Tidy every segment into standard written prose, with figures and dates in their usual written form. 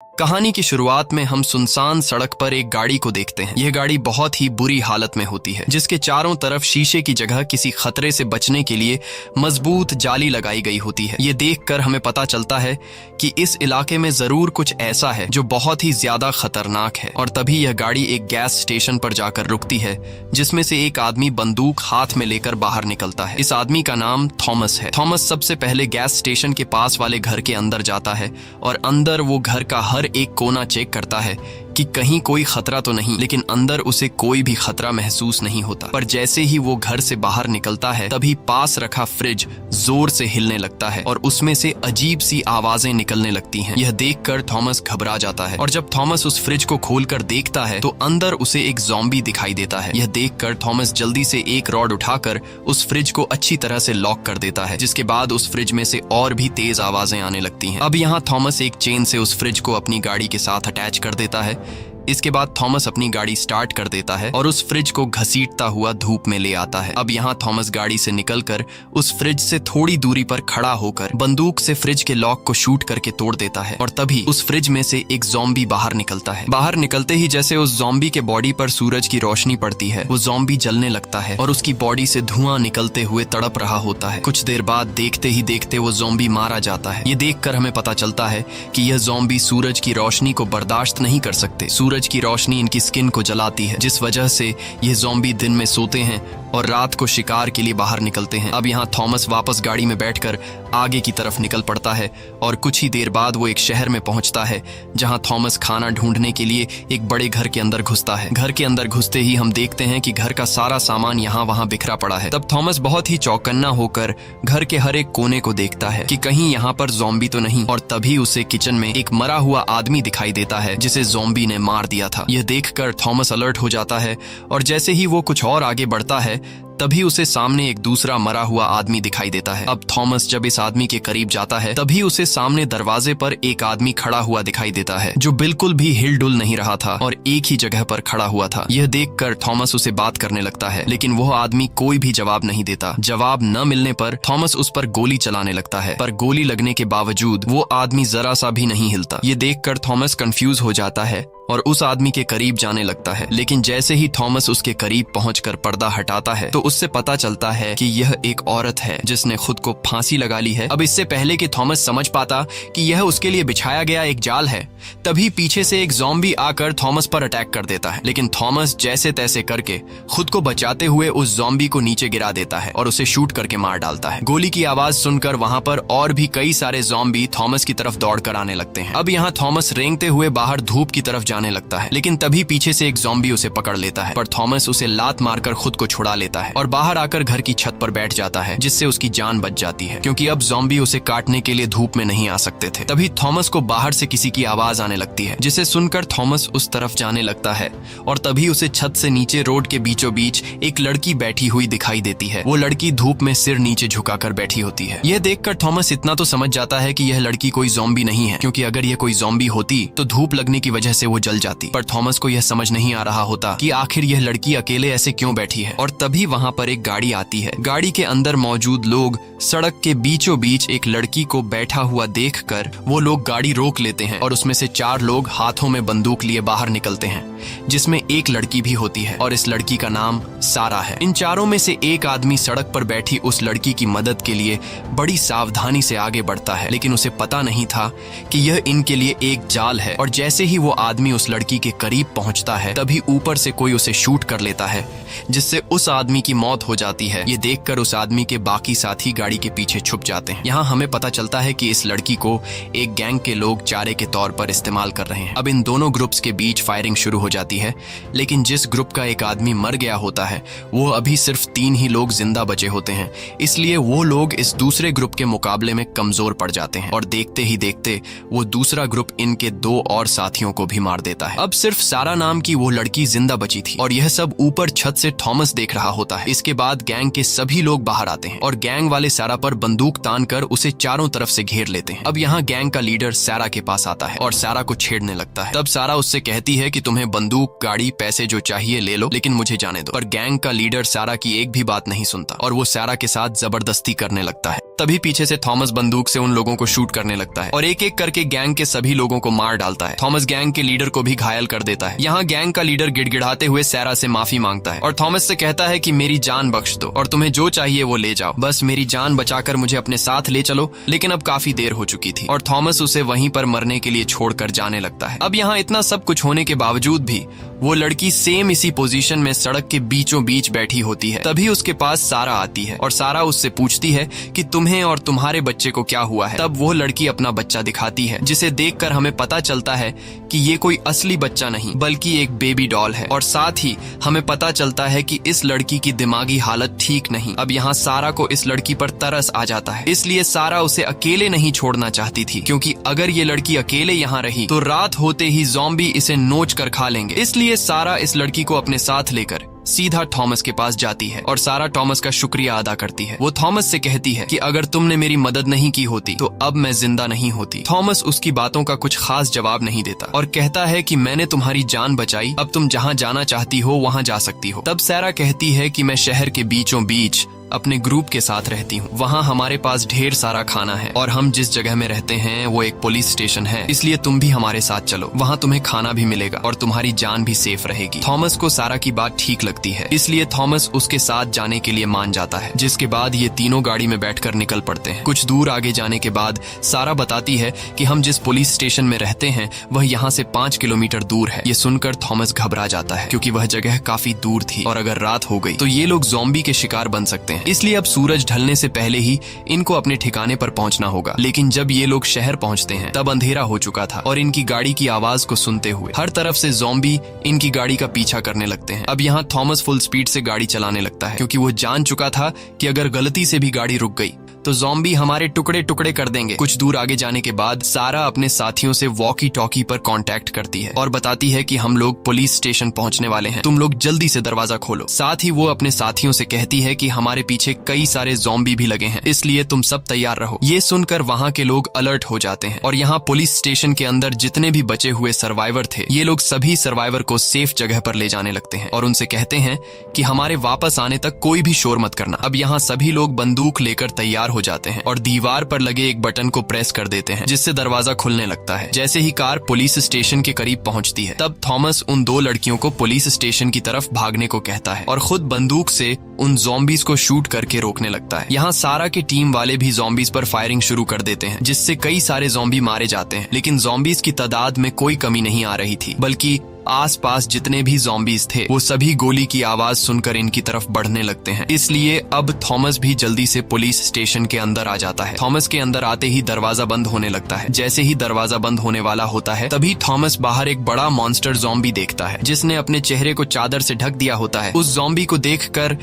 कहानी की शुरुआत में हम सुनसान सड़क पर एक गाड़ी को देखते हैं। यह गाड़ी बहुत ही बुरी हालत में होती है, जिसके चारों तरफ शीशे की जगह किसी खतरे से बचने के लिए मजबूत जाली लगाई गई होती है। ये देखकर हमें पता चलता है कि इस इलाके में जरूर कुछ ऐसा है जो बहुत ही ज्यादा खतरनाक है। और तभी यह गाड़ी एक गैस स्टेशन पर जाकर रुकती है, जिसमें से एक आदमी बंदूक हाथ में लेकर बाहर निकलता है। इस आदमी का नाम थॉमस है। थॉमस सबसे पहले गैस स्टेशन के पास वाले घर के अंदर जाता है और अंदर वो घर का हर एक कोना चेक करता है कि कहीं कोई खतरा तो नहीं, लेकिन अंदर उसे कोई भी खतरा महसूस नहीं होता। पर जैसे ही वो घर से बाहर निकलता है, तभी पास रखा फ्रिज जोर से हिलने लगता है और उसमें से अजीब सी आवाजें निकलने लगती हैं। यह देखकर थॉमस घबरा जाता है और जब थॉमस उस फ्रिज को खोलकर देखता है तो अंदर उसे एक ज़ॉम्बी दिखाई देता है। यह देखकर थॉमस जल्दी से एक रॉड उठाकर उस फ्रिज को अच्छी तरह से लॉक कर देता है, जिसके बाद उस फ्रिज में से और भी तेज आवाजें आने लगती हैं। अब यहाँ थॉमस एक चेन से उस फ्रिज को अपनी गाड़ी के साथ अटैच कर देता है। इसके बाद थॉमस अपनी गाड़ी स्टार्ट कर देता है और उस फ्रिज को घसीटता हुआ धूप में ले आता है। अब यहाँ थॉमस गाड़ी से निकलकर उस फ्रिज से थोड़ी दूरी पर खड़ा होकर बंदूक से फ्रिज के लॉक को शूट करके तोड़ देता है और तभी उस फ्रिज में से एक ज़ॉम्बी बाहर निकलता है। बाहर निकलते ही जैसे उस ज़ॉम्बी के बॉडी पर सूरज की रोशनी पड़ती है, वो ज़ॉम्बी जलने लगता है और उसकी बॉडी से धुआं निकलते हुए तड़प रहा होता है। कुछ देर बाद देखते ही देखते वो ज़ॉम्बी मारा जाता है। ये देखकर हमें पता चलता है कि यह ज़ॉम्बी सूरज की रोशनी को बर्दाश्त नहीं कर सकते। सूरज की रोशनी इनकी स्किन को जलाती है, जिस वजह से ये ज़ॉम्बी दिन में सोते हैं और रात को शिकार के लिए बाहर निकलते हैं। अब यहाँ थॉमस वापस गाड़ी में बैठकर आगे की तरफ निकल पड़ता है और कुछ ही देर बाद वो एक शहर में पहुंचता है, जहाँ थॉमस खाना ढूंढने के लिए एक बड़े घर के अंदर घुसता है। घर के अंदर घुसते ही हम देखते हैं कि घर का सारा सामान यहाँ वहाँ बिखरा पड़ा है। तब थॉमस बहुत ही चौकन्ना होकर घर के हर एक कोने को देखता है कि कहीं यहाँ पर ज़ॉम्बी तो नहीं, और तभी उसे किचन में एक मरा हुआ आदमी दिखाई देता है, जिसे ज़ॉम्बी ने मार दिया था। यह देखकर थॉमस अलर्ट हो जाता है और जैसे ही वो कुछ और आगे बढ़ता है, तभी उसे सामने एक दूसरा मरा हुआ आदमी दिखाई देता है। अब थॉमस जब इस आदमी के करीब जाता है, तभी उसे सामने दरवाजे पर एक आदमी खड़ा हुआ दिखाई देता है, जो बिल्कुल भी हिलडुल नहीं रहा था और एक ही जगह पर खड़ा हुआ था। यह देखकर थॉमस उसे बात करने लगता है, लेकिन वह आदमी कोई भी जवाब नहीं देता। जवाब न मिलने पर थॉमस उस पर गोली चलाने लगता है, पर गोली लगने के बावजूद वो आदमी जरा सा भी नहीं हिलता। ये देखकर थॉमस कंफ्यूज हो जाता है और उस आदमी के करीब जाने लगता है, लेकिन जैसे ही थॉमस उसके करीब पहुंचकर पर्दा हटाता है तो उससे पता चलता है कि यह एक औरत है जिसने खुद को फांसी लगा ली है। अब इससे पहले कि थॉमस समझ पाता कि यह उसके लिए बिछाया गया एक जाल है, तभी पीछे से एक ज़ॉम्बी आकर थॉमस पर अटैक कर देता है, लेकिन थॉमस जैसे तैसे करके खुद को बचाते हुए उस ज़ॉम्बी को नीचे गिरा देता है और उसे शूट करके मार डालता है। गोली की आवाज सुनकर वहां पर और भी कई सारे ज़ॉम्बी थॉमस की तरफ दौड़कर आने लगते हैं। अब यहाँ थॉमस रेंगते हुए बाहर धूप की तरफ जाने लगता है, लेकिन तभी पीछे से एक ज़ॉम्बी उसे पकड़ लेता है, पर थॉमस उसे लात मारकर खुद को छुड़ा लेता है और बाहर आकर घर की छत पर बैठ जाता है, जिससे उसकी जान बच जाती है, क्योंकि अब ज़ॉम्बी उसे काटने के लिए धूप में नहीं आ सकते थे। तभी थॉमस को बाहर से किसी की आवाज आने लगती है, जिसे सुनकर थॉमस उस तरफ जाने लगता है और तभी उसे छत से नीचे रोड के बीचों बीच एक लड़की बैठी हुई दिखाई देती है। वो लड़की धूप में सिर नीचे झुकाकर बैठी होती है। यह देखकर थॉमस इतना तो समझ जाता है कि यह लड़की कोई ज़ॉम्बी नहीं है, क्योंकि अगर यह कोई ज़ॉम्बी होती तो धूप लगने की वजह से वो जल जाती। पर थॉमस को यह समझ नहीं आ रहा होता कि आखिर यह लड़की अकेले ऐसे क्यों बैठी है। और तभी वहां पर एक गाड़ी आती है। गाड़ी के अंदर मौजूद लोग सड़क के बीचों बीच एक लड़की को बैठा हुआ देखकर वो लोग गाड़ी रोक लेते हैं और उसमें से 4 लोग हाथों में बंदूक लिए बाहर निकलते हैं, जिसमें एक लड़की भी होती है और इस लड़की का नाम सारा है। इन चारों में से एक आदमी सड़क पर बैठी उस लड़की की मदद के लिए बड़ी सावधानी से आगे बढ़ता है, लेकिन उसे पता नहीं था कि यह इनके लिए एक जाल है। और जैसे ही वो आदमी उस लड़की के करीब पहुंचता है, तभी ऊपर से कोई उसे शूट कर लेता है, जिससे उस आदमी की मौत हो जाती है। ये देखकर उस आदमी के बाकी साथी गाड़ी के पीछे छुप जाते हैं। यहाँ हमें पता चलता है कि इस लड़की को एक गैंग के लोग चारे के तौर पर इस्तेमाल कर रहे हैं। अब इन दोनों ग्रुप्स के बीच फायरिंग शुरू हो जाती है, लेकिन जिस ग्रुप का एक आदमी मर गया होता है, वो अभी सिर्फ 3 ही लोग जिंदा बचे होते हैं, इसलिए वो लोग इस दूसरे ग्रुप के मुकाबले में कमजोर पड़ जाते हैं और देखते ही देखते वो दूसरा ग्रुप इनके 2 और साथियों को भी मार देता है। अब सिर्फ सारा नाम की वो लड़की जिंदा बची थी और यह सब ऊपर छत से थॉमस देख रहा होता है। इसके बाद गैंग के सभी लोग बाहर आते हैं और गैंग वाले सारा पर बंदूक तानकर उसे चारों तरफ से घेर लेते हैं। अब यहाँ गैंग का लीडर सारा के पास आता है और सारा को छेड़ने लगता है। तब सारा उससे कहती है कि तुम्हें बंदूक, गाड़ी, पैसे जो चाहिए ले लो, लेकिन मुझे जाने दो। पर गैंग का लीडर सारा की एक भी बात नहीं सुनता और वो सारा के साथ जबरदस्ती करने लगता है। तभी पीछे से थॉमस बंदूक से उन लोगों को शूट करने लगता है और एक एक करके गैंग के सभी लोगों को मार डालता है। थॉमस गैंग के लीडर को भी घायल कर देता है। यहाँ गैंग का लीडर गिड़गिड़ाते हुए सैरा से माफी मांगता है और थॉमस से कहता है कि मेरी जान बख्श दो और तुम्हें जो चाहिए वो ले जाओ, बस मेरी जान बचाकर मुझे अपने साथ ले चलो। लेकिन अब काफी देर हो चुकी थी और थॉमस उसे वहीं पर मरने के लिए छोड़कर जाने लगता है। अब यहाँ इतना सब कुछ होने के बावजूद भी वो लड़की सेम इसी पोजीशन में सड़क के बीचों बीच बैठी होती है। तभी उसके पास सारा आती है और सारा उससे पूछती है कि तुम्हें और तुम्हारे बच्चे को क्या हुआ है। तब वो लड़की अपना बच्चा दिखाती है, जिसे देखकर हमें पता चलता है कि ये कोई असली बच्चा नहीं बल्कि एक बेबी डॉल है। और साथ ही हमें पता चलता है कि इस लड़की की दिमागी हालत ठीक नहीं। अब यहाँ सारा को इस लड़की पर तरस आ जाता है, इसलिए सारा उसे अकेले नहीं छोड़ना चाहती थी, क्योंकि अगर ये लड़की अकेले यहाँ रही तो रात होते ही ज़ॉम्बी इसे नोच कर खा लेंगे। इसलिए सारा इस लड़की को अपने साथ लेकर सीधा थॉमस के पास जाती है और सारा थॉमस का शुक्रिया अदा करती है। वो थॉमस से कहती है कि अगर तुमने मेरी मदद नहीं की होती तो अब मैं जिंदा नहीं होती। थॉमस उसकी बातों का कुछ खास जवाब नहीं देता और कहता है कि मैंने तुम्हारी जान बचाई, अब तुम जहाँ जाना चाहती हो वहाँ जा सकती हो। तब सैरा कहती है कि मैं शहर के बीचों बीच अपने ग्रुप के साथ रहती हूँ, वहाँ हमारे पास ढेर सारा खाना है और हम जिस जगह में रहते हैं वो एक पुलिस स्टेशन है, इसलिए तुम भी हमारे साथ चलो, वहाँ तुम्हें खाना भी मिलेगा और तुम्हारी जान भी सेफ रहेगी। थॉमस को सारा की बात ठीक लगती है, इसलिए थॉमस उसके साथ जाने के लिए मान जाता है, जिसके बाद ये तीनों गाड़ी में बैठकर निकल पड़ते हैं। कुछ दूर आगे जाने के बाद सारा बताती है कि हम जिस पुलिस स्टेशन में रहते हैं वह यहाँ से 5 किलोमीटर दूर है। ये सुनकर थॉमस घबरा जाता है, क्योंकि वह जगह काफी दूर थी और अगर रात हो गई तो ये लोग ज़ॉम्बी के शिकार बन सकते हैं। इसलिए अब सूरज ढलने से पहले ही इनको अपने ठिकाने पर पहुंचना होगा। लेकिन जब ये लोग शहर पहुंचते हैं तब अंधेरा हो चुका था और इनकी गाड़ी की आवाज को सुनते हुए हर तरफ से ज़ॉम्बी इनकी गाड़ी का पीछा करने लगते हैं। अब यहाँ थॉमस फुल स्पीड से गाड़ी चलाने लगता है, क्योंकि वो जान चुका था कि अगर गलती से भी गाड़ी रुक गई तो ज़ॉम्बी हमारे टुकड़े टुकड़े कर देंगे। कुछ दूर आगे जाने के बाद सारा अपने साथियों से वॉकी टॉकी पर कांटेक्ट करती है और बताती है कि हम लोग पुलिस स्टेशन पहुंचने वाले हैं, तुम लोग जल्दी से दरवाजा खोलो। साथ ही वो अपने साथियों से कहती है कि हमारे पीछे कई सारे ज़ॉम्बी भी लगे हैं, इसलिए तुम सब तैयार रहो। ये सुनकर वहाँ के लोग अलर्ट हो जाते हैं और यहाँ पुलिस स्टेशन के अंदर जितने भी बचे हुए सर्वाइवर थे ये लोग सभी सर्वाइवर को सेफ जगह पर ले जाने लगते हैं और उनसे कहते हैं कि हमारे वापस आने तक कोई भी शोर मत करना। अब यहाँ सभी लोग बंदूक लेकर तैयार हो जाते हैं और दीवार पर लगे एक बटन को प्रेस कर देते हैं, जिससे दरवाजा खुलने लगता है। जैसे ही कार पुलिस स्टेशन के करीब पहुंचती है तब थॉमस उन दो लड़कियों को पुलिस स्टेशन की तरफ भागने को कहता है और खुद बंदूक से उन ज़ॉम्बीज को शूट करके रोकने लगता है। यहाँ सारा की टीम वाले भी ज़ॉम्बीज पर फायरिंग शुरू कर देते हैं, जिससे कई सारे ज़ॉम्बी मारे जाते हैं। लेकिन ज़ॉम्बीज की तादाद में कोई कमी नहीं आ रही थी, बल्कि आसपास जितने भी ज़ॉम्बीज थे वो सभी गोली की आवाज सुनकर इनकी तरफ बढ़ने लगते हैं। इसलिए अब थॉमस भी जल्दी से पुलिस स्टेशन के अंदर आ जाता है। थॉमस के अंदर आते ही दरवाजा बंद होने लगता है। जैसे ही दरवाजा बंद होने वाला होता है तभी थॉमस बाहर एक बड़ा मॉन्स्टर ज़ॉम्बी देखता है, जिसने अपने चेहरे को चादर से ढक दिया होता है। उस ज़ॉम्बी को देखकर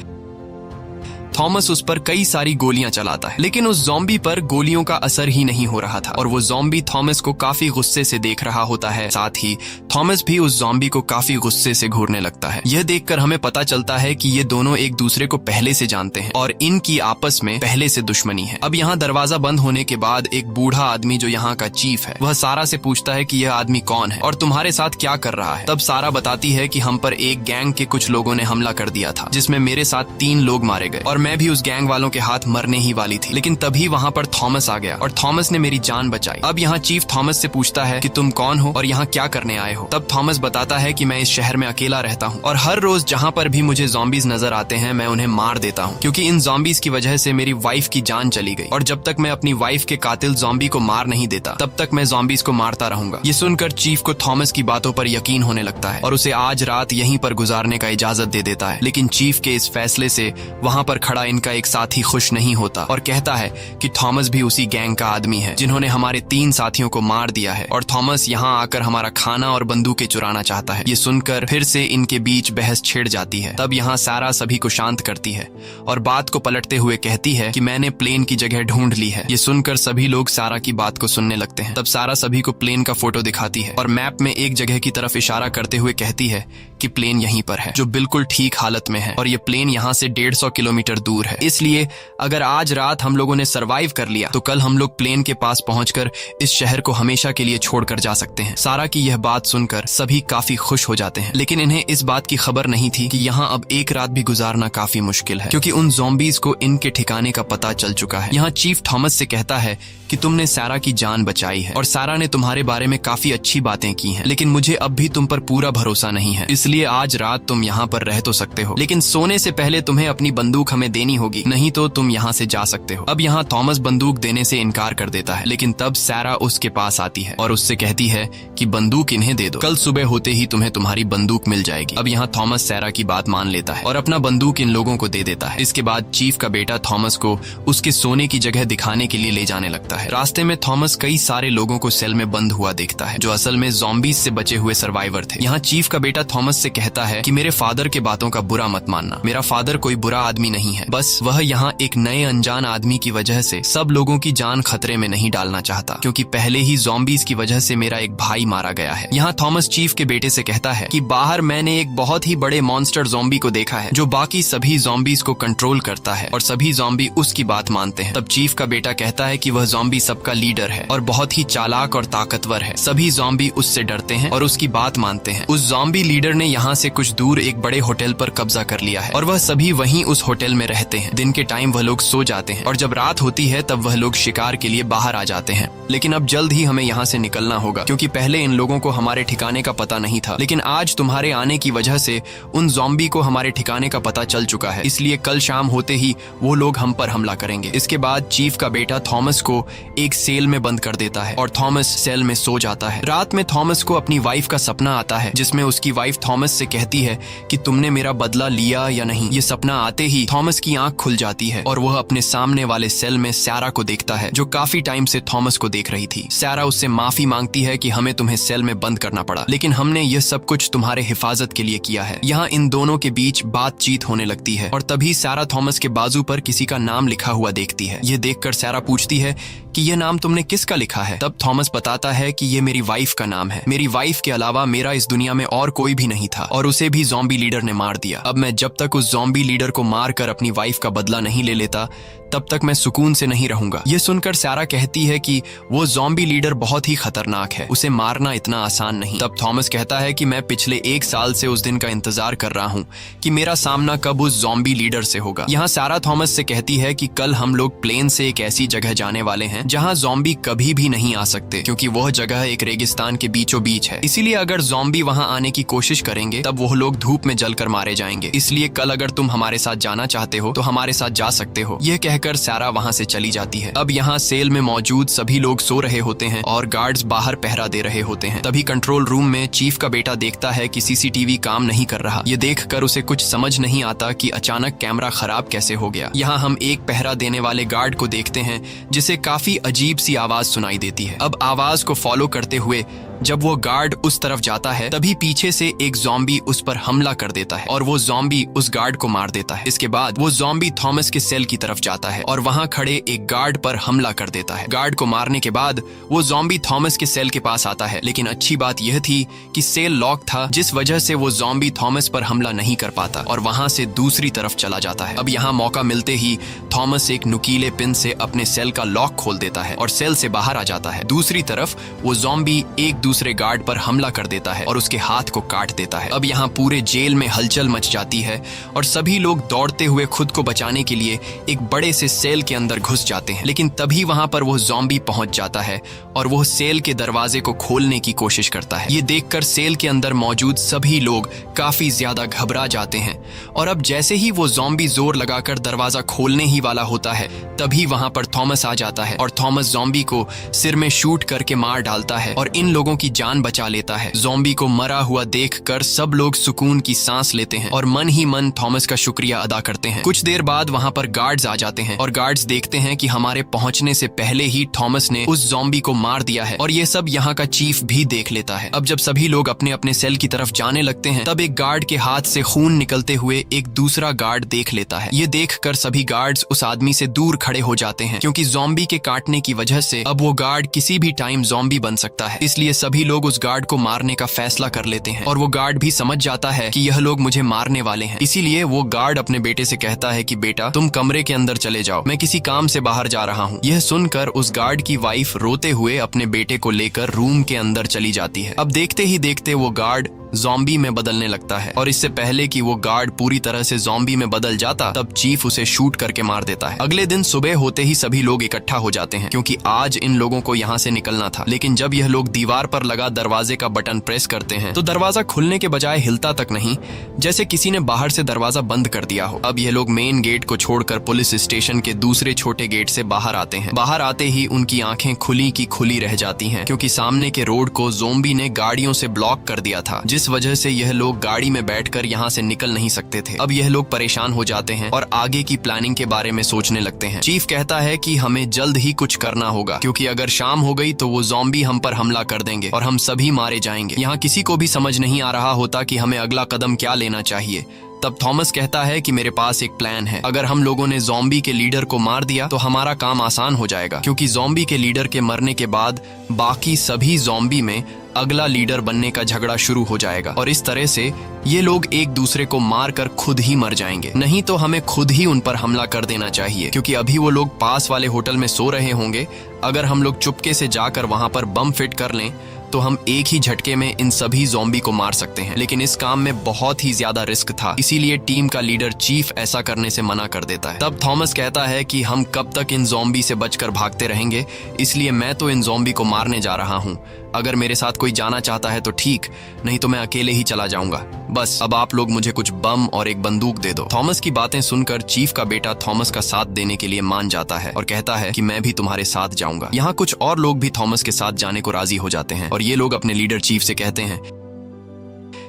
थॉमस उस पर कई सारी गोलियां चलाता है, लेकिन उस ज़ॉम्बी पर गोलियों का असर ही नहीं हो रहा था और वो ज़ॉम्बी थॉमस को काफी गुस्से से देख रहा होता है। साथ ही थॉमस भी उस ज़ॉम्बी को काफी गुस्से से घूरने लगता है। यह देखकर हमें पता चलता है कि ये दोनों एक दूसरे को पहले से जानते हैं और इनकी आपस में पहले से दुश्मनी है। अब यहाँ दरवाजा बंद होने के बाद एक बूढ़ा आदमी जो यहाँ का चीफ है वह सारा से पूछता है कि यह आदमी कौन है और तुम्हारे साथ क्या कर रहा है। तब सारा बताती है कि हम पर एक गैंग के कुछ लोगों ने हमला कर दिया था, जिसमें मेरे साथ 3 लोग मारे गए और मैं भी उस गैंग वालों के हाथ मरने ही वाली थी। लेकिन तभी वहाँ पर थॉमस आ गया और थॉमस ने मेरी जान बचाई। अब यहाँ चीफ थॉमस से पूछता है कि तुम कौन हो और यहाँ क्या करने आए हो। तब थॉमस बताता है कि मैं इस शहर में अकेला रहता हूँ और हर रोज जहाँ पर भी मुझे ज़ॉम्बीज नजर आते हैं मैं उन्हें मार देता हूँ, क्योंकि इन ज़ॉम्बीज की वजह से मेरी वाइफ की जान चली गई और जब तक मैं अपनी वाइफ के कातिल ज़ॉम्बी को मार नहीं देता तब तक मैं ज़ॉम्बीज को मारता रहूंगा। ये सुनकर चीफ को थॉमस की बातों पर यकीन होने लगता है और उसे आज रात यहीं पर गुजारने का इजाजत दे देता है। लेकिन चीफ के इस फैसले से वहाँ पर खड़ा इनका एक साथी खुश नहीं होता और कहता है कि थॉमस भी उसी गैंग का आदमी है जिन्होंने हमारे 3 साथियों को मार दिया है और थॉमस यहाँ आकर हमारा खाना और बंदूकें चुराना चाहता है। ये सुनकर फिर से इनके बीच बहस छिड़ जाती है। तब यहाँ सारा सभी को शांत करती है और बात को पलटते हुए कहती है कि मैंने प्लेन की जगह ढूंढ ली है। ये सुनकर सभी लोग सारा की बात को सुनने लगते हैं। तब सारा सभी को प्लेन का फोटो दिखाती है और मैप में एक जगह की तरफ इशारा करते हुए कहती है कि प्लेन यहीं पर है, जो बिल्कुल ठीक हालत में है और ये प्लेन यहाँ से 150 किलोमीटर दूर है। इसलिए अगर आज रात हम लोगों ने सरवाइव कर लिया तो कल हम लोग प्लेन के पास पहुंचकर इस शहर को हमेशा के लिए छोड़कर जा सकते हैं। सारा की यह बात सुनकर सुनकर सभी काफी खुश हो जाते हैं, लेकिन इन्हें इस बात की खबर नहीं थी कि यहाँ अब एक रात भी गुजारना काफी मुश्किल है, क्योंकि उन ज़ॉम्बीज़ को इनके ठिकाने का पता चल चुका है। यहाँ चीफ थॉमस से कहता है कि तुमने सारा की जान बचाई है और सारा ने तुम्हारे बारे में काफी अच्छी बातें की हैं, लेकिन मुझे अब भी तुम पर पूरा भरोसा नहीं है, इसलिए आज रात तुम यहाँ पर रह तो सकते हो, लेकिन सोने से पहले तुम्हें अपनी बंदूक हमें देनी होगी, नहीं तो तुम यहाँ से जा सकते हो। अब यहाँ थॉमस बंदूक देने से इनकार कर देता है, लेकिन तब सारा उसके पास आती है और उससे कहती है कि बंदूक इन्हें दे दो, कल सुबह होते ही तुम्हें तुम्हारी बंदूक मिल जाएगी। अब यहाँ थॉमस सारा की बात मान लेता है और अपना बंदूक इन लोगों को दे देता है। इसके बाद चीफ का बेटा थॉमस को उसके सोने की जगह दिखाने के लिए ले जाने लगता है। रास्ते में थॉमस कई सारे लोगों को सेल में बंद हुआ देखता है, जो असल में ज़ॉम्बीज़ से बचे हुए सर्वाइवर थे। यहाँ चीफ का बेटा थॉमस से कहता है कि मेरे फादर के बातों का बुरा मत मानना, मेरा फादर कोई बुरा आदमी नहीं है, बस वह यहाँ एक नए अनजान आदमी की वजह से सब लोगों की जान खतरे में नहीं डालना चाहता, क्योंकि पहले ही ज़ॉम्बीज़ की वजह से मेरा एक भाई मारा गया है। यहाँ थॉमस चीफ के बेटे से कहता है कि बाहर मैंने एक बहुत ही बड़े मॉन्स्टर ज़ॉम्बी को देखा है, जो बाकी सभी ज़ॉम्बीज़ को कंट्रोल करता है और सभी ज़ॉम्बी उसकी बात मानते हैं। तब चीफ का बेटा कहता है कि वह ज़ॉम्बी सबका लीडर है और बहुत ही चालाक और ताकतवर है, सभी ज़ॉम्बी उससे डरते हैं और उसकी बात मानते हैं। उस ज़ॉम्बी लीडर ने यहाँ से कुछ दूर एक बड़े होटल पर कब्जा कर लिया है और वह सभी वहीं उस होटल में रहते हैं। दिन के टाइम वह लोग सो जाते हैं और जब रात होती है तब वह लोग शिकार के लिए बाहर आ जाते हैं। लेकिन अब जल्द ही हमें यहाँ से निकलना होगा, क्योंकि पहले इन लोगों को हमारे ठिकाने का पता नहीं था, लेकिन आज तुम्हारे आने की वजह से उन ज़ॉम्बी को हमारे ठिकाने का पता चल चुका है, इसलिए कल शाम होते ही वो लोग हम पर हमला करेंगे। इसके बाद चीफ का बेटा थॉमस को एक सेल में बंद कर देता है और थॉमस सेल में सो जाता है। रात में थॉमस को अपनी वाइफ का सपना आता है, जिसमें उसकी वाइफ थॉमस से कहती है कि तुमने मेरा बदला लिया या नहीं। ये सपना आते ही थॉमस की आंख खुल जाती है और वह अपने सामने वाले सेल में सारा को देखता है, जो काफी टाइम से थॉमस को देख रही थी। सारा उससे माफी मांगती है कि हमें तुम्हें सेल में बंद करना पड़ा, लेकिन हमने यह सब कुछ तुम्हारे हिफाजत के लिए किया है। यहाँ इन दोनों के बीच बातचीत होने लगती है और तभी सारा थॉमस के बाजू पर किसी का नाम लिखा हुआ देखती है। ये देखकर सारा पूछती है कि यह नाम तुमने किसका लिखा है? तब थॉमस बताता है कि ये मेरी वाइफ का नाम है। मेरी वाइफ के अलावा मेरा इस दुनिया में और कोई भी नहीं था और उसे भी ज़ॉम्बी लीडर ने मार दिया। अब मैं जब तक उस ज़ॉम्बी लीडर को मार कर अपनी वाइफ का बदला नहीं ले लेता, तब तक मैं सुकून से नहीं रहूंगा। ये सुनकर सारा कहती है कि वो ज़ॉम्बी लीडर बहुत ही खतरनाक है, उसे मारना इतना आसान नहीं। तब थॉमस कहता है कि मैं पिछले 1 साल से उस दिन का इंतजार कर रहा हूँ कि मेरा सामना कब उस ज़ॉम्बी लीडर से होगा। यहाँ सारा थॉमस से कहती है कि कल हम लोग प्लेन से एक ऐसी जगह जाने वाले हैं जहाँ ज़ॉम्बी कभी भी नहीं आ सकते, क्योंकि वह जगह एक रेगिस्तान के बीचों बीच है। इसीलिए अगर ज़ॉम्बी वहाँ आने की कोशिश करेंगे तब वह लोग धूप में जलकर मारे जाएंगे। इसलिए कल अगर तुम हमारे साथ जाना चाहते हो तो हमारे साथ जा सकते हो। यह कहकर सारा वहाँ से चली जाती है। अब यहाँ सेल में मौजूद सभी लोग सो रहे होते हैं और गार्ड्स बाहर पहरा दे रहे होते हैं। तभी कंट्रोल रूम में चीफ का बेटा देखता है कि सीसीटीवी काम नहीं कर रहा। ये देखकर उसे कुछ समझ नहीं आता कि अचानक कैमरा खराब कैसे हो गया। यहाँ हम एक पहरा देने वाले गार्ड को देखते हैं जिसे काफी अजीब सी आवाज सुनाई देती है। अब आवाज को फॉलो करते हुए जब वो गार्ड उस तरफ जाता है तभी पीछे से एक ज़ॉम्बी उस पर हमला कर देता है और वो ज़ॉम्बी उस गार्ड को मार देता है। इसके बाद वो ज़ॉम्बी थॉमस के सेल की तरफ जाता है और वहां खड़े एक गार्ड पर हमला कर देता है। गार्ड को मारने के बाद वो ज़ॉम्बी थॉमस के सेल के पास आता है, लेकिन अच्छी बात यह थी कि सेल लॉक था, जिस वजह से वो ज़ॉम्बी थॉमस पर हमला नहीं कर पाता और वहां से दूसरी तरफ चला जाता है। अब यहाँ मौका मिलते ही थॉमस एक नुकीले पिन से अपने सेल का लॉक खोल देता है और सेल से बाहर आ जाता है। दूसरी तरफ वो ज़ॉम्बी एक दूसरे गार्ड पर हमला कर देता है और उसके हाथ को काट देता है। अब यहाँ पूरे जेल में हलचल मच जाती है और सभी लोग दौड़ते हुए खुद को बचाने के लिए एक बड़े से सेल के अंदर घुस जाते हैं, लेकिन तभी वहां पर वो ज़ॉम्बी पहुंच जाता है और वो सेल के दरवाजे को खोलने की कोशिश करता है। ये देखकर सेल के अंदर मौजूद सभी लोग काफी ज्यादा घबरा जाते हैं और अब जैसे ही वो ज़ॉम्बी जोर लगाकर दरवाजा खोलने ही वाला होता है तभी वहां पर थॉमस आ जाता है और थॉमस ज़ॉम्बी को सिर में शूट करके मार डालता है और इन लोगों की जान बचा लेता है। ज़ॉम्बी को मरा हुआ देखकर सब लोग सुकून की सांस लेते हैं और मन ही मन थॉमस का शुक्रिया अदा करते हैं। कुछ देर बाद वहां पर गार्ड्स आ जाते हैं और गार्ड्स देखते हैं कि हमारे पहुंचने से पहले ही थॉमस ने उस ज़ॉम्बी को मार दिया है और ये सब यहाँ का चीफ भी देख लेता है। अब जब सभी लोग अपने अपने सेल की तरफ जाने लगते हैं तब एक गार्ड के हाथ से खून निकलते हुए एक दूसरा गार्ड देख लेता है। ये देखकर सभी गार्ड्स उस आदमी से दूर खड़े हो जाते हैं, क्योंकि ज़ॉम्बी के काटने की वजह से अब वो गार्ड किसी भी टाइम ज़ॉम्बी बन सकता है। इसलिए सभी लोग उस गार्ड को मारने का फैसला कर लेते हैं और वो गार्ड भी समझ जाता है कि यह लोग मुझे मारने वाले हैं। इसीलिए वो गार्ड अपने बेटे से कहता है कि बेटा तुम कमरे के अंदर चले जाओ, मैं किसी काम से बाहर जा रहा हूँ। यह सुनकर उस गार्ड की वाइफ रोते हुए अपने बेटे को लेकर रूम के अंदर चली जाती है। अब देखते ही देखते वो गार्ड ज़ॉम्बी में बदलने लगता है और इससे पहले कि वो गार्ड पूरी तरह से ज़ॉम्बी में बदल जाता तब चीफ उसे शूट करके मार देता है। अगले दिन सुबह होते ही सभी लोग इकट्ठा हो जाते हैं क्योंकि आज इन लोगों को यहाँ से निकलना था। लेकिन जब यह लोग दीवार पर लगा दरवाजे का बटन प्रेस करते हैं तो दरवाजा खुलने के बजाय हिलता तक नहीं, जैसे किसी ने बाहर से दरवाजा बंद कर दिया हो। अब यह लोग मेन गेट को छोड़कर पुलिस स्टेशन के दूसरे छोटे गेट से बाहर आते हैं। बाहर आते ही उनकी आंखें खुली की खुली रह जाती हैं क्योंकि सामने के रोड को ज़ॉम्बी ने गाड़ियों से ब्लॉक कर दिया था, जिस वजह से यह लोग गाड़ी में बैठकर यहाँ से निकल नहीं सकते थे। अब यह लोग परेशान हो जाते हैं और आगे की प्लानिंग के बारे में सोचने लगते हैं। चीफ कहता है कि हमें जल्द ही कुछ करना होगा क्योंकि अगर शाम हो गई तो वो ज़ॉम्बी हम पर हमला कर देंगे और हम सभी मारे जाएंगे। यहाँ किसी को भी समझ नहीं आ रहा होता कि हमें अगला कदम क्या लेना चाहिए। तब थॉमस कहता है कि मेरे पास एक प्लान है। अगर हम लोगों ने ज़ॉम्बी के लीडर को मार दिया तो हमारा काम आसान हो जाएगा क्योंकि ज़ॉम्बी के लीडर के मरने के बाद बाकी सभी ज़ॉम्बी में अगला लीडर बनने का झगड़ा शुरू हो जाएगा और इस तरह से ये लोग एक दूसरे को मारकर खुद ही मर जाएंगे। नहीं तो हमें खुद ही उन पर हमला कर देना चाहिए क्योंकि अभी वो लोग पास वाले होटल में सो रहे होंगे। अगर हम लोग चुपके से जाकर वहां पर बम फिट कर लें तो हम एक ही झटके में इन सभी ज़ॉम्बी को मार सकते हैं। लेकिन इस काम में बहुत ही ज्यादा रिस्क था, इसीलिए टीम का लीडर चीफ ऐसा करने से मना कर देता है। तब थॉमस कहता है कि हम कब तक इन ज़ॉम्बी से बचकर भागते रहेंगे, इसलिए मैं तो इन ज़ॉम्बी को मारने जा रहा हूँ। अगर मेरे साथ कोई जाना चाहता है तो ठीक, नहीं तो मैं अकेले ही चला जाऊंगा। बस अब आप लोग मुझे कुछ बम और एक बंदूक दे दो। थॉमस की बातें सुनकर चीफ का बेटा थॉमस का साथ देने के लिए मान जाता है और कहता है कि मैं भी तुम्हारे साथ जाऊंगा। यहाँ कुछ और लोग भी थॉमस के साथ जाने को राजी हो जाते हैं और ये लोग अपने लीडर चीफ से कहते हैं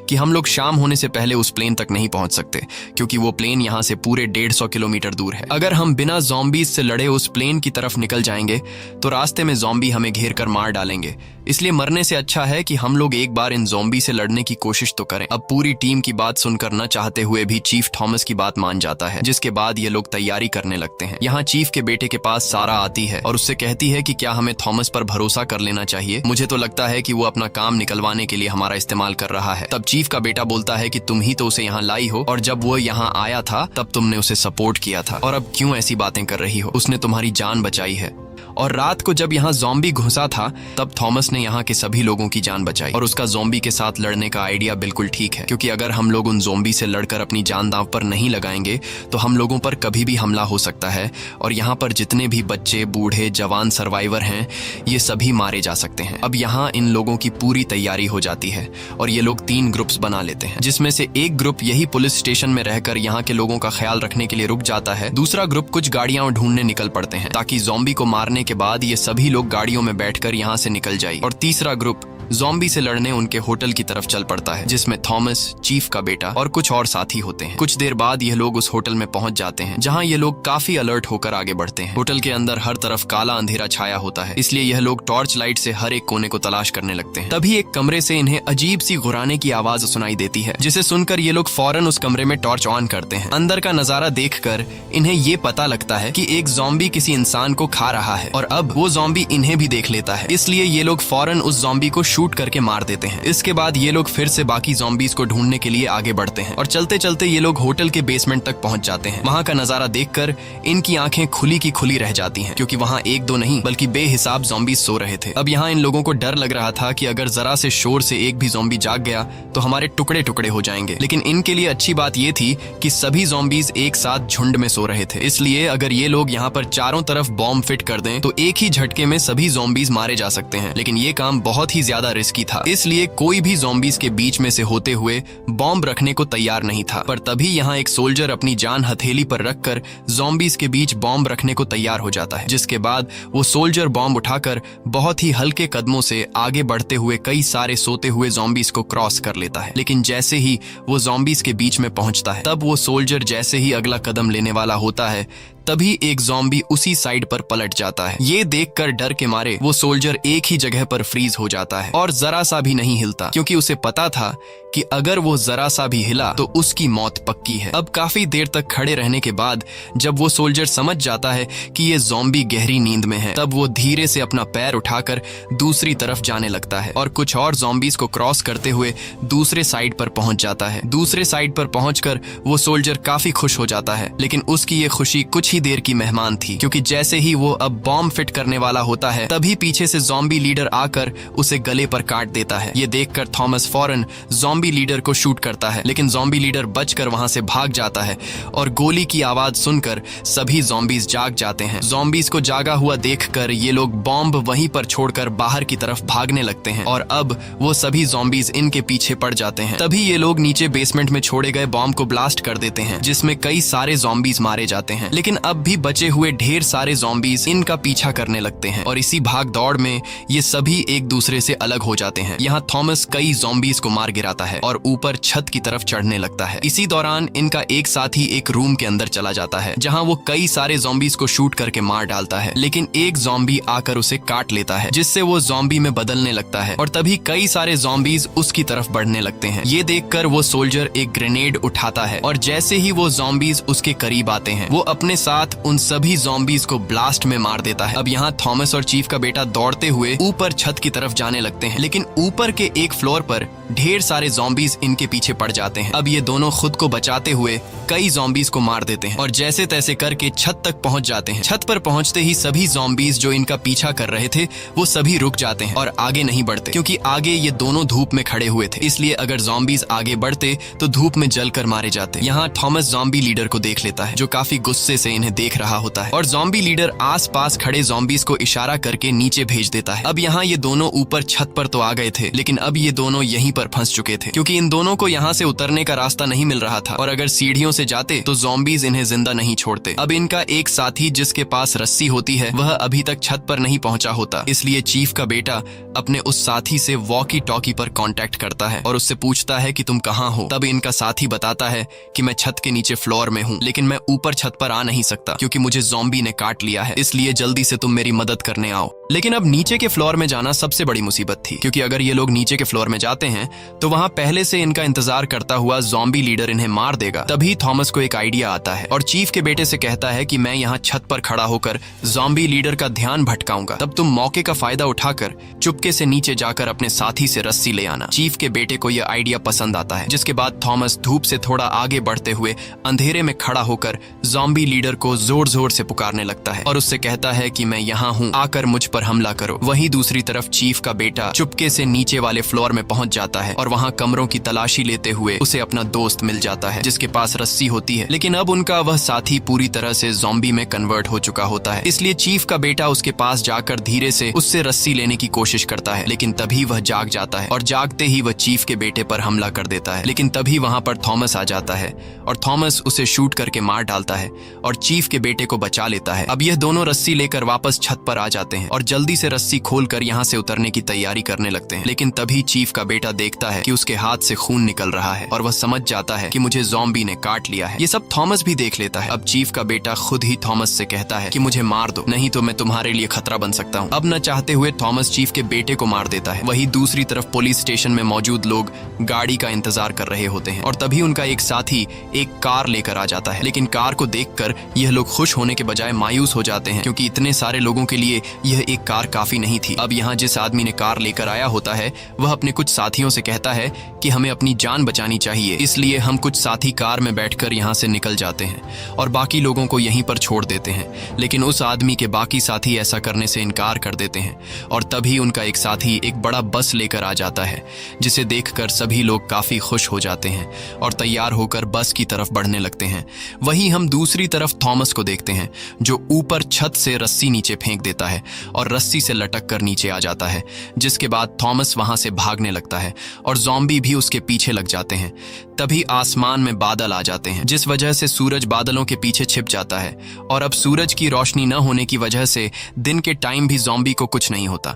कि हम लोग शाम होने से पहले उस प्लेन तक नहीं पहुंच सकते क्योंकि वो प्लेन यहाँ से पूरे 150 किलोमीटर दूर है। अगर हम बिना ज़ॉम्बीज से लड़े उस प्लेन की तरफ निकल जाएंगे तो रास्ते में ज़ॉम्बी हमें घेर कर मार डालेंगे, इसलिए मरने से अच्छा है कि हम लोग एक बार इन ज़ॉम्बी से लड़ने की कोशिश तो करें। अब पूरी टीम की बात सुनकर न चाहते हुए भी चीफ थॉमस की बात मान जाता है, जिसके बाद ये लोग तैयारी करने लगते हैं। यहाँ चीफ के बेटे के पास सारा आती है और उससे कहती है कि क्या हमें थॉमस पर भरोसा कर लेना चाहिए, मुझे तो लगता है कि वो अपना काम निकलवाने के लिए हमारा इस्तेमाल कर रहा है। तब चीफ का बेटा बोलता है कि तुम ही तो उसे यहाँ लाई हो और जब वो यहाँ आया था तब तुमने उसे सपोर्ट किया था और अब क्यों ऐसी बातें कर रही हो, उसने तुम्हारी जान बचाई है। और रात को जब यहाँ ज़ॉम्बी घुसा था तब थॉमस ने यहाँ के सभी लोगों की जान बचाई और उसका ज़ॉम्बी के साथ लड़ने का आइडिया बिल्कुल ठीक है क्योंकि अगर हम लोग उन ज़ॉम्बी से लड़कर अपनी जान दांव पर नहीं लगाएंगे तो हम लोगों पर कभी भी हमला हो सकता है और यहाँ पर जितने भी बच्चे, बूढ़े, जवान सर्वाइवर हैं ये सभी मारे जा सकते हैं। अब यहाँ इन लोगों की पूरी तैयारी हो जाती है और ये लोग 3 ग्रुप्स बना लेते हैं, जिसमें से एक ग्रुप यही पुलिस स्टेशन में रहकर यहाँ के लोगों का ख्याल रखने के लिए रुक जाता है। दूसरा ग्रुप कुछ गाड़ियां ढूंढने निकल पड़ते हैं ताकि ज़ॉम्बी को मारने के बाद ये सभी लोग गाड़ियों में बैठकर यहाँ से निकल जाए। और तीसरा ग्रुप ज़ॉम्बी से लड़ने उनके होटल की तरफ चल पड़ता है, जिसमें थॉमस, चीफ का बेटा और कुछ और साथी होते हैं। कुछ देर बाद यह लोग उस होटल में पहुंच जाते हैं जहां ये लोग काफी अलर्ट होकर आगे बढ़ते हैं। होटल के अंदर हर तरफ काला अंधेरा छाया होता है, इसलिए यह लोग टॉर्च लाइट से हर एक कोने को तलाश करने लगते हैं। तभी एक कमरे से इन्हें अजीब सी गुर्राने की आवाज सुनाई देती है, जिसे सुनकर ये लोग फौरन उस कमरे में टॉर्च ऑन करते हैं। अंदर का नजारा देखकर इन्हें ये पता लगता है कि एक ज़ॉम्बी किसी इंसान को खा रहा है और अब वो ज़ॉम्बी इन्हें भी देख लेता है, इसलिए ये लोग फौरन उस ज़ॉम्बी को शूट करके मार देते हैं। इसके बाद ये लोग फिर से बाकी ज़ॉम्बीज को ढूंढने के लिए आगे बढ़ते हैं और चलते चलते ये लोग होटल के बेसमेंट तक पहुंच जाते हैं। वहां का नजारा देखकर इनकी आंखें खुली की खुली रह जाती हैं क्योंकि वहां एक दो नहीं बल्कि बेहिसाब ज़ॉम्बीज सो रहे थे। अब यहाँ इन लोगों को डर लग रहा था कि अगर जरा से शोर से एक भी ज़ॉम्बी जाग गया तो हमारे टुकड़े टुकड़े हो जाएंगे, लेकिन इनके लिए अच्छी बात ये थी कि सभी ज़ॉम्बीज एक साथ झुंड में सो रहे थे, इसलिए अगर ये लोग यहाँ पर चारों तरफ बॉम्ब फिट कर दें तो एक ही झटके में सभी ज़ॉम्बीज मारे जा सकते हैं। लेकिन ये काम बहुत ही ज्यादा रिस्की था, इसलिए कोई भी ज़ॉम्बीज के बीच में से होते हुए बॉम्ब रखने को तैयार नहीं था। पर तभी यहाँ एक सोल्जर अपनी जान हथेली पर रखकर ज़ॉम्बीज के बीच बॉम्ब रखने को तैयार हो जाता है, जिसके बाद वो सोल्जर बॉम्ब उठाकर बहुत ही हल्के कदमों से आगे बढ़ते हुए कई सारे सोते हुए ज़ॉम्बीज को क्रॉस कर लेता है। लेकिन जैसे ही वो ज़ॉम्बीज के बीच में पहुंचता है तब वो सोल्जर जैसे ही अगला कदम लेने वाला होता है तभी एक ज़ॉम्बी उसी साइड पर पलट जाता है। ये देखकर डर के मारे वो सोल्जर एक ही जगह पर फ्रीज हो जाता है और जरा सा भी नहीं हिलता, क्योंकि उसे पता था कि अगर वो जरा सा भी हिला तो उसकी मौत पक्की है। अब काफी देर तक खड़े रहने के बाद जब वो सोल्जर समझ जाता है कि ये ज़ॉम्बी गहरी नींद में है, तब वो धीरे से अपना पैर उठाकर दूसरी तरफ जाने लगता है और कुछ और ज़ॉम्बीज को क्रॉस करते हुए दूसरे साइड पर पहुंच जाता है। दूसरे साइड पर पहुंचकर वो सोल्जर काफी खुश हो जाता है, लेकिन उसकी ये खुशी कुछ ही देर की मेहमान थी, क्योंकि जैसे ही वो अब बॉम्ब फिट करने वाला होता है तभी पीछे से ज़ॉम्बी लीडर आकर उसे गले पर काट देता है। ये देखकर थॉमस फौरन ज़ॉम्बी लीडर को शूट करता है, लेकिन ज़ॉम्बी लीडर बचकर वहां से भाग जाता है और गोली की आवाज सुनकर सभी ज़ॉम्बीज जाग जाते हैं। ज़ॉम्बीज को जागा हुआ देखकर ये लोग बॉम्ब वहीं पर छोड़कर बाहर की तरफ भागने लगते हैं और अब वो सभी ज़ॉम्बीज इनके पीछे पड़ जाते हैं। तभी ये लोग नीचे बेसमेंट में छोड़े गए बॉम्ब को ब्लास्ट कर देते हैं, जिसमें कई सारे ज़ॉम्बीज मारे जाते हैं, लेकिन अब भी बचे हुए ढेर सारे ज़ॉम्बीज इनका पीछा करने लगते हैं और इसी भाग दौड़ में ये सभी एक दूसरे से अलग हो जाते हैं। यहाँ थॉमस कई ज़ॉम्बीज को मार गिराता है और ऊपर छत की तरफ चढ़ने लगता है। इसी दौरान इनका एक साथी एक रूम के अंदर चला जाता है, जहां वो कई सारे ज़ॉम्बीज को शूट करके मार डालता है, लेकिन एक ज़ॉम्बी आकर उसे काट लेता है, जिससे वो ज़ॉम्बी में बदलने लगता है और तभी कई सारे ज़ॉम्बीज उसकी तरफ बढ़ने लगते हैं। ये देखकर वो सोल्जर एक ग्रेनेड उठाता है और जैसे ही वो ज़ॉम्बीज उसके करीब आते हैं वो अपने साथ उन सभी ज़ॉम्बीज को ब्लास्ट में मार देता है। अब यहाँ थॉमस और चीफ का बेटा दौड़ते हुए ऊपर छत की तरफ जाने लगते हैं, लेकिन ऊपर के एक फ्लोर पर ढेर सारे ज़ॉम्बीज इनके पीछे पड़ जाते हैं। अब ये दोनों खुद को बचाते हुए कई ज़ॉम्बीज को मार देते हैं और जैसे तैसे करके छत तक पहुंच जाते हैं। छत पर पहुंचते ही सभी ज़ॉम्बीज जो इनका पीछा कर रहे थे वो सभी रुक जाते हैं और आगे नहीं बढ़ते, क्योंकि आगे ये दोनों धूप में खड़े हुए थे, इसलिए अगर ज़ॉम्बीज आगे बढ़ते तो धूप में जलकर मारे जाते। यहाँ थॉमस ज़ॉम्बी लीडर को देख लेता है, जो काफी गुस्से से इन्हें देख रहा होता है और ज़ॉम्बी लीडर आस पास खड़े ज़ॉम्बीज को इशारा करके नीचे भेज देता है। अब यहाँ ये दोनों ऊपर छत पर तो आ गए थे, लेकिन अब ये दोनों यहीं पर फंस चुके थे, क्योंकि इन दोनों को यहाँ से उतरने का रास्ता नहीं मिल रहा था और अगर सीढ़ियों से जाते तो ज़ॉम्बीज इन्हें जिंदा नहीं छोड़ते। अब इनका एक साथी जिसके पास रस्सी होती है वह अभी तक छत पर नहीं पहुंचा होता, इसलिए चीफ का बेटा अपने उस साथी से वॉकी टॉकी पर कांटेक्ट करता है और उससे पूछता है कि तुम कहाँ हो। तब इनका साथी बताता है कि मैं छत के नीचे फ्लोर में हूँ, लेकिन मैं ऊपर छत पर आ नहीं सकता क्योंकि मुझे ज़ॉम्बी ने काट लिया है, इसलिए जल्दी से तुम मेरी मदद करने आओ। लेकिन अब नीचे के फ्लोर में जाना सबसे बड़ी मुसीबत थी, क्योंकि अगर ये लोग नीचे के फ्लोर में जाते हैं तो वहां पहले से इनका इंतजार करता हुआ ज़ॉम्बी लीडर इन्हें मार देगा। तभी थॉमस को एक आइडिया आता है और चीफ के बेटे से कहता है कि मैं यहाँ छत पर खड़ा होकर ज़ॉम्बी लीडर का ध्यान भटकाऊंगा, तब तुम मौके का फायदा उठाकर चुपके से नीचे जाकर अपने साथी से रस्सी ले आना। चीफ के बेटे को यह आइडिया पसंद आता है, जिसके बाद थॉमस धूप से थोड़ा आगे बढ़ते हुए अंधेरे में खड़ा होकर ज़ॉम्बी लीडर को जोर जोर से पुकारने लगता है और उससे कहता है कि मैं यहाँ हूँ, आकर मुझ पर हमला करो। वहीं दूसरी तरफ चीफ का बेटा चुपके से नीचे वाले फ्लोर में पहुंच जाता है और वहां कमरों की तलाशी लेते हुए उसे अपना दोस्त मिल जाता है, जिसके पास रस्सी होती है, लेकिन अब उनका वह साथी पूरी तरह से ज़ॉम्बी में कन्वर्ट हो चुका होता है। इसलिए चीफ का बेटा उसके पास जाकर धीरे से उससे रस्सी लेने की कोशिश करता है, लेकिन तभी वह जाग जाता है और जागते ही वह चीफ के बेटे पर हमला कर देता है। लेकिन तभी वहां पर थॉमस आ जाता है और थॉमस उसे शूट करके मार डालता है और चीफ के बेटे को बचा लेता है। अब यह दोनों रस्सी लेकर वापस छत पर आ जाते हैं और जल्दी से रस्सी खोलकर यहाँ से उतरने की तैयारी करने लगते हैं, लेकिन तभी चीफ का बेटा देखता है कि उसके हाथ से खून निकल रहा है और वह समझ जाता है कि मुझे ज़ॉम्बी ने काट लिया है। ये सब थॉमस भी देख लेता है। अब चीफ का बेटा खुद ही थॉमस से कहता है कि मुझे मार दो, नहीं तो मैं तुम्हारे लिए खतरा बन सकता हूँ। अब न चाहते हुए थॉमस चीफ के बेटे को मार देता है। वहीं दूसरी तरफ पुलिस स्टेशन में मौजूद लोग गाड़ी का इंतजार कर रहे होते हैं और तभी उनका एक साथी एक कार लेकर आ जाता है, लेकिन कार को देखकर यह लोग खुश होने के बजाय मायूस हो जाते हैं, क्योंकि इतने सारे लोगों के लिए यह एक कार काफी नहीं थी। अब यहाँ जिस आदमी ने कार लेकर आया होता है वह अपने कुछ साथियों से कहता है कि हमें अपनी जान बचानी चाहिए, इसलिए हम कुछ साथी कार में बैठकर यहाँ से निकल जाते हैं और बाकी लोगों को यहीं पर छोड़ देते हैं। लेकिन उस आदमी के बाकी साथी ऐसा करने से इनकार कर देते हैं और तभी उनका एक साथी एक बड़ा बस लेकर आ जाता है, जिसे देखकर सभी लोग काफी खुश हो जाते हैं और तैयार होकर बस की तरफ बढ़ने लगते हैं। वहीं हम दूसरी तरफ थॉमस को देखते हैं, जो ऊपर छत से रस्सी नीचे फेंक देता है और रस्सी से लटक कर नीचे आ जाता है, जिसके बाद थॉमस वहां से भागने लगता है और ज़ॉम्बी भी उसके पीछे लग जाते हैं। तभी आसमान में बादल आ जाते हैं, जिस वजह से सूरज बादलों के पीछे छिप जाता है और अब सूरज की रोशनी न होने की वजह से दिन के टाइम भी ज़ॉम्बी को कुछ नहीं होता।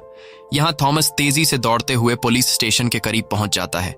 यहाँ थॉमस तेजी से दौड़ते हुए पुलिस स्टेशन के करीब पहुंच जाता है,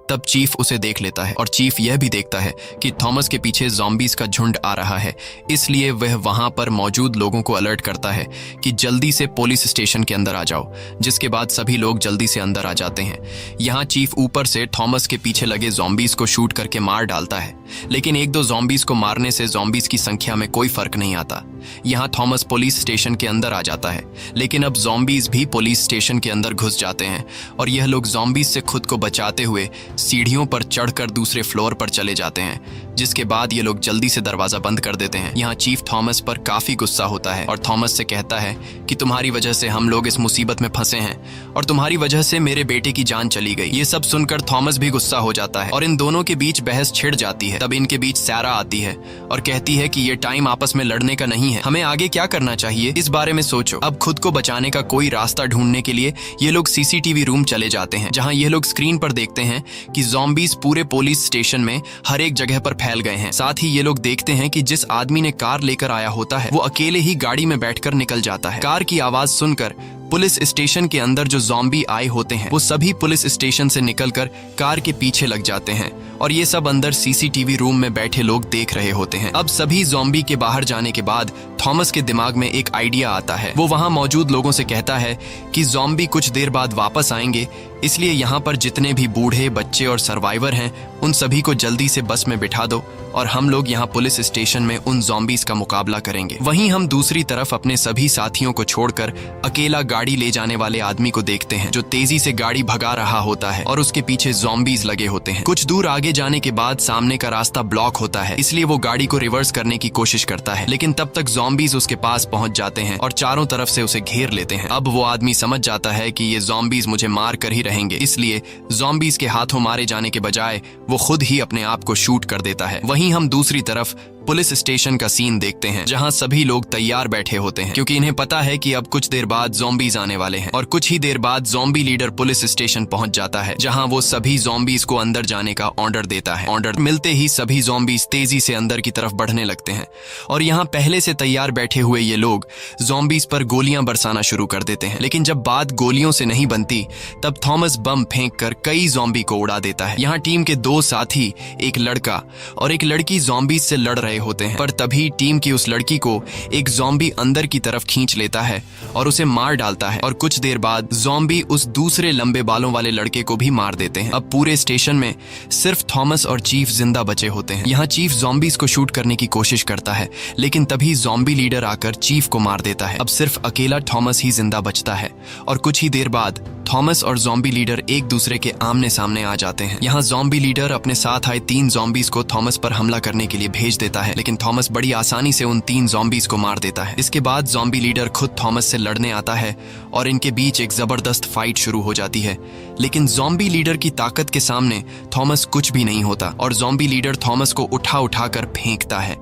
तब चीफ उसे देख लेता है और चीफ यह भी देखता है कि थॉमस के पीछे ज़ॉम्बीज का झुंड आ रहा है। इसलिए वह वहां पर मौजूद लोगों को अलर्ट करता है कि जल्दी से पुलिस स्टेशन के अंदर आ जाओ, जिसके बाद सभी लोग जल्दी से अंदर आ जाते हैं। यहाँ चीफ ऊपर से थॉमस के पीछे लगे ज़ॉम्बीज को शूट करके मार डालता है, लेकिन एक दो ज़ॉम्बीज को मारने से ज़ॉम्बीज की संख्या में कोई फर्क नहीं आता। यहाँ थॉमस पुलिस स्टेशन के अंदर आ जाता है, लेकिन अब ज़ॉम्बीज भी पुलिस स्टेशन के अंदर घुस जाते हैं और यह लोग ज़ॉम्बीज से खुद को बचाते हुए सीढ़ियों पर चढ़कर दूसरे फ्लोर पर चले जाते हैं, जिसके बाद ये लोग जल्दी से दरवाजा बंद कर देते हैं। यहाँ चीफ थॉमस पर काफी गुस्सा होता है और थॉमस से कहता है कि तुम्हारी वजह से हम लोग इस मुसीबत में फंसे हैं और तुम्हारी वजह से मेरे बेटे की जान चली गई। ये सब सुनकर थॉमस भी गुस्सा हो जाता है और इन दोनों के बीच बहस छिड़ जाती है। तब इनके बीच सैरा आती है और कहती है कि ये टाइम आपस में लड़ने का नहीं है, हमें आगे क्या करना चाहिए इस बारे में सोचो। अब खुद को बचाने का कोई रास्ता ढूंढने के लिए ये लोग सीसीटीवी रूम चले जाते हैं, जहाँ ये लोग स्क्रीन पर देखते हैं कि ज़ॉम्बीज पूरे पुलिस स्टेशन में हर एक जगह पर फैल गए हैं। साथ ही ये लोग देखते हैं कि जिस आदमी ने कार लेकर आया होता है वो अकेले ही गाड़ी में बैठकर निकल जाता है। कार की आवाज सुनकर पुलिस स्टेशन के अंदर जो ज़ॉम्बी आए होते हैं वो सभी पुलिस स्टेशन से निकलकर कार के पीछे लग जाते हैं और ये सब अंदर सीसीटीवी रूम में बैठे लोग देख रहे होते हैं। अब सभी ज़ॉम्बी के बाहर जाने के बाद थॉमस के दिमाग में एक आइडिया आता है। वो वहां मौजूद लोगों से कहता है कि ज़ॉम्बी कुछ देर बाद वापस आएंगे, इसलिए यहाँ पर जितने भी बूढ़े, बच्चे और सर्वाइवर हैं उन सभी को जल्दी से बस में बिठा दो और हम लोग यहाँ पुलिस स्टेशन में उन ज़ॉम्बीज का मुकाबला करेंगे। वहीं हम दूसरी तरफ अपने सभी साथियों को छोड़कर अकेला गाड़ी ले जाने वाले आदमी को देखते हैं जो तेजी से गाड़ी भगा रहा होता है और उसके पीछे ज़ॉम्बीज लगे होते हैं। कुछ दूर आगे जाने के बाद सामने का रास्ता ब्लॉक होता है, इसलिए वो गाड़ी को रिवर्स करने की कोशिश करता है, लेकिन तब तक ज़ॉम्बीज उसके पास पहुंच जाते हैं और चारों तरफ से उसे घेर लेते हैं। अब वो आदमी समझ जाता है कि ये ज़ॉम्बीज मुझे मार कर ही रहेंगे, इसलिए ज़ॉम्बीज के हाथों मारे जाने के बजाय वो खुद ही अपने आप को शूट कर देता है। वहीं हम दूसरी तरफ पुलिस स्टेशन का सीन देखते हैं, जहां सभी लोग तैयार बैठे होते हैं क्योंकि इन्हें पता है कि अब कुछ देर बाद ज़ॉम्बीज आने वाले हैं। और कुछ ही देर बाद ज़ॉम्बी लीडर पुलिस स्टेशन पहुंच जाता है, जहां वो सभी ज़ॉम्बीज को अंदर जाने का ऑर्डर देता है। ऑर्डर मिलते ही सभी ज़ॉम्बीज तेजी से अंदर की तरफ बढ़ने लगते हैं और यहाँ पहले से तैयार बैठे हुए ये लोग ज़ॉम्बीज पर गोलियां बरसाना शुरू कर देते हैं। लेकिन जब बात गोलियों से नहीं बनती तब थॉमस बम फेंक कर कई ज़ॉम्बी को उड़ा देता है। यहाँ टीम के दो साथी, एक लड़का और एक लड़की ज़ॉम्बीज से लड़ रहे होते हैं, पर तभी टीम की उस लड़की को एक ज़ॉम्बी अंदर की तरफ खींच लेता है और उसे मार डालता है और कुछ देर बाद ज़ॉम्बी उस दूसरे लंबे बालों वाले लड़के को भी मार देते हैं। अब पूरे स्टेशन में सिर्फ थॉमस और चीफ जिंदा बचे होते हैं। यहाँ चीफ ज़ॉम्बीज को शूट करने की कोशिश करता है, लेकिन तभी ज़ॉम्बी लीडर आकर चीफ को मार देता है। अब सिर्फ अकेला थॉमस ही जिंदा बचता है और कुछ ही देर बाद थॉमस और ज़ॉम्बी लीडर एक दूसरे के आमने सामने आ जाते हैं। यहाँ ज़ॉम्बी लीडर अपने साथ आए 3 ज़ॉम्बीज को थॉमस पर हमला करने के लिए भेज देता है, लेकिन थॉमस बड़ी आसानी से उन 3 ज़ॉम्बीज को मार देता है। इसके बाद ज़ॉम्बी लीडर खुद थॉमस से लड़ने आता है और इनके बीच एक जबरदस्त फाइट शुरू हो जाती है, लेकिन ज़ॉम्बी लीडर की ताकत के सामने थॉमस कुछ भी नहीं होता और ज़ॉम्बी लीडर थॉमस को उठा कर फेंकता है।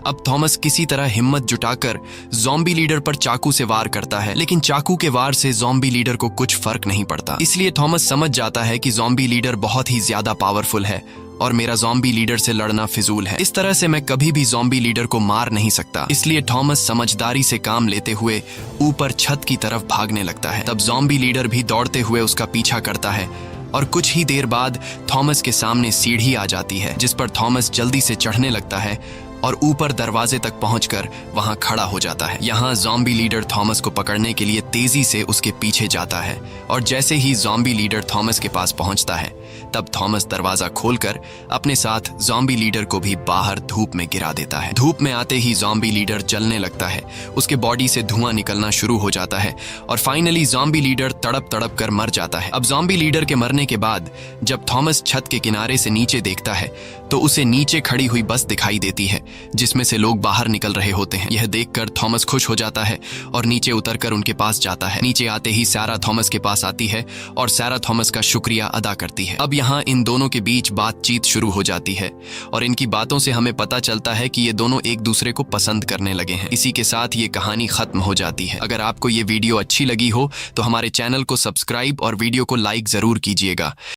अब थॉमस किसी तरह हिम्मत जुटाकर ज़ॉम्बी लीडर पर चाकू से वार करता है, लेकिन चाकू के वार से ज़ॉम्बी लीडर को कुछ फर्क नहीं पड़ता। इसलिए थॉमस समझ जाता है कि ज़ॉम्बी लीडर बहुत ही ज्यादा पावरफुल है और मेरा ज़ॉम्बी लीडर से लड़ना फिजूल है। इस तरह से मैं कभी भी ज़ॉम्बी लीडर को मार नहीं सकता। इसलिए थॉमस समझदारी से काम लेते हुए ऊपर छत की तरफ भागने लगता है। तब ज़ॉम्बी लीडर भी दौड़ते हुए उसका पीछा करता है और कुछ ही देर बाद थॉमस के सामने सीढ़ी आ जाती है, जिस पर थॉमस जल्दी से चढ़ने लगता है और ऊपर दरवाजे तक पहुंचकर वहां खड़ा हो जाता है। यहाँ ज़ॉम्बी लीडर थॉमस को पकड़ने के लिए तेजी से उसके पीछे जाता है और जैसे ही ज़ॉम्बी लीडर थॉमस के पास पहुंचता है तब थॉमस दरवाजा खोलकर अपने साथ ज़ॉम्बी लीडर को भी बाहर धूप में गिरा देता है। धूप में आते ही ज़ॉम्बी लीडर जलने लगता है, उसके बॉडी से धुआं निकलना शुरू हो जाता है और फाइनली ज़ॉम्बी लीडर तड़प कर मर जाता है। अब ज़ॉम्बी लीडर के मरने के बाद जब थॉमस छत के किनारे से नीचे देखता है तो उसे नीचे खड़ी हुई बस दिखाई देती है, जिसमें से लोग बाहर निकल रहे होते हैं। यह देखकर थॉमस खुश हो जाता है और नीचे उतरकर उनके पास जाता है। नीचे आते ही सैरा थॉमस के पास आती है और सैरा थॉमस का शुक्रिया अदा करती है। अब यहाँ इन दोनों के बीच बातचीत शुरू हो जाती है और इनकी बातों से हमें पता चलता है कि ये दोनों एक दूसरे को पसंद करने लगे हैं। इसी के साथ ये कहानी खत्म हो जाती है। अगर आपको ये वीडियो अच्छी लगी हो तो हमारे चैनल को सब्सक्राइब और वीडियो को लाइक जरूर कीजिएगा।